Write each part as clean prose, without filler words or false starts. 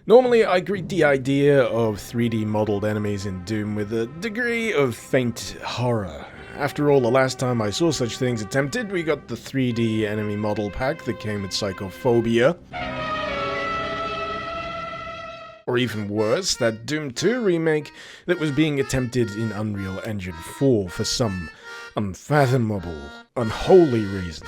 Normally, I greet the idea of 3D modeled enemies in Doom with a degree of faint horror. After all, the last time I saw such things attempted, we got the 3D enemy model pack that came with Psychophobia. Or even worse, that Doom 2 remake that was being attempted in Unreal Engine 4 for some unfathomable, unholy reason.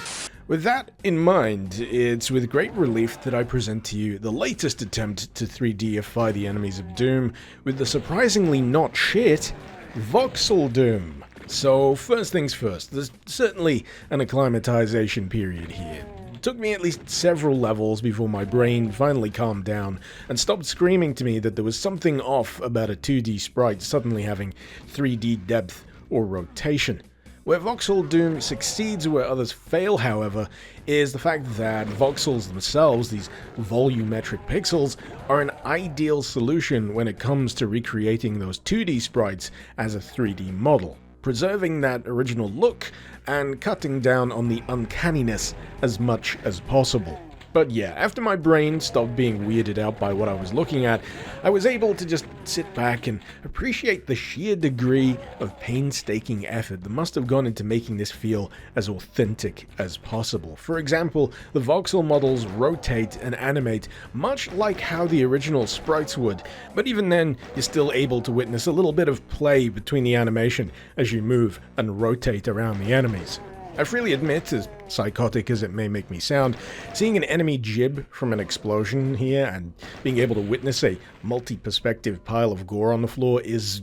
With that in mind, it's with great relief that I present to you the latest attempt to 3Dify the enemies of Doom with the surprisingly not shit VOXEL Doom. So first things first, there's certainly an acclimatization period here. It took me at least several levels before my brain finally calmed down and stopped screaming to me that there was something off about a 2D sprite suddenly having 3D depth or rotation. Where VOXEL Doom succeeds where others fail, however, is the fact that voxels themselves, these volumetric pixels, are an ideal solution when it comes to recreating those 2D sprites as a 3D model, preserving that original look and cutting down on the uncanniness as much as possible. But yeah, after my brain stopped being weirded out by what I was looking at, I was able to just sit back and appreciate the sheer degree of painstaking effort that must have gone into making this feel as authentic as possible. For example, the voxel models rotate and animate much like how the original sprites would, but even then, you're still able to witness a little bit of play between the animation as you move and rotate around the enemies. I freely admit, as psychotic as it may make me sound, seeing an enemy jib from an explosion here and being able to witness a multi-perspective pile of gore on the floor is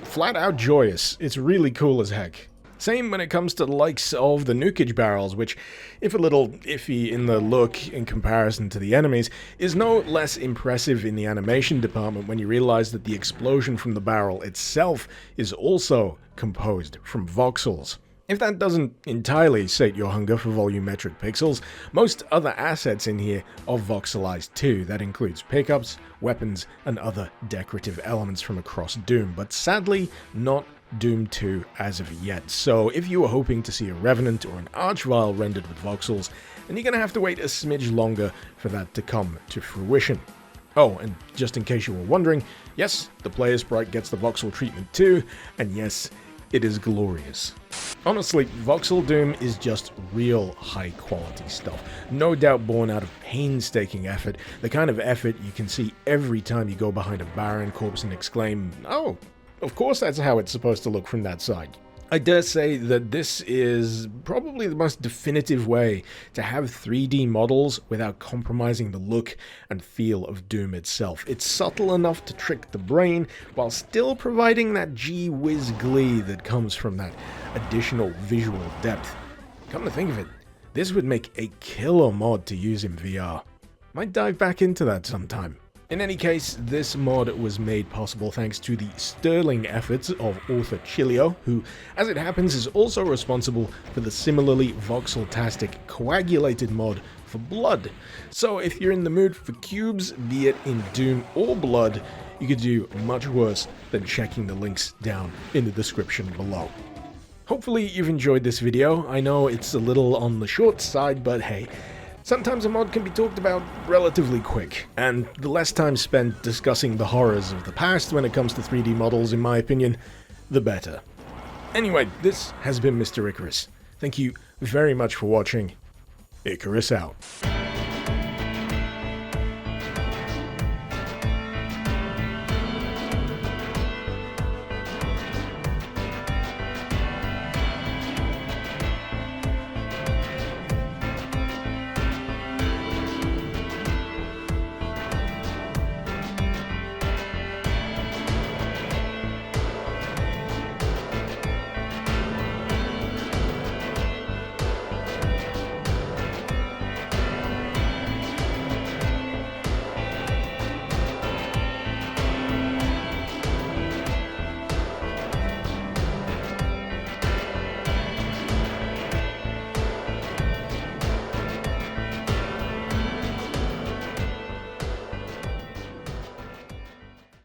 flat out joyous. It's really cool as heck. Same when it comes to the likes of the nukage barrels, which, if a little iffy in the look in comparison to the enemies, is no less impressive in the animation department when you realize that the explosion from the barrel itself is also composed from voxels. If that doesn't entirely sate your hunger for volumetric pixels, most other assets in here are voxelized too. That includes pickups, weapons, and other decorative elements from across Doom, but sadly not Doom 2 as of yet. So if you were hoping to see a Revenant or an Archvile rendered with voxels, then you're gonna have to wait a smidge longer for that to come to fruition. Oh, and just in case you were wondering, yes, the player sprite gets the voxel treatment too, and yes, it is glorious. Honestly, VOXEL Doom is just real high-quality stuff, no doubt born out of painstaking effort, the kind of effort you can see every time you go behind a Baron corpse and exclaim, "Oh, of course that's how it's supposed to look from that side." I dare say that this is probably the most definitive way to have 3D models without compromising the look and feel of Doom itself. It's subtle enough to trick the brain, while still providing that gee-whiz glee that comes from that additional visual depth. Come to think of it, this would make a killer mod to use in VR. Might dive back into that sometime. In any case, this mod was made possible thanks to the sterling efforts of author Chilio, who, as it happens, is also responsible for the similarly voxel-tastic coagulated mod for Blood. So if you're in the mood for cubes, be it in Doom or Blood, you could do much worse than checking the links down in the description below. Hopefully you've enjoyed this video. I know it's a little on the short side, but hey, sometimes a mod can be talked about relatively quick, and the less time spent discussing the horrors of the past when it comes to 3D models, in my opinion, the better. Anyway, this has been Mr. Icarus. Thank you very much for watching. Icarus out.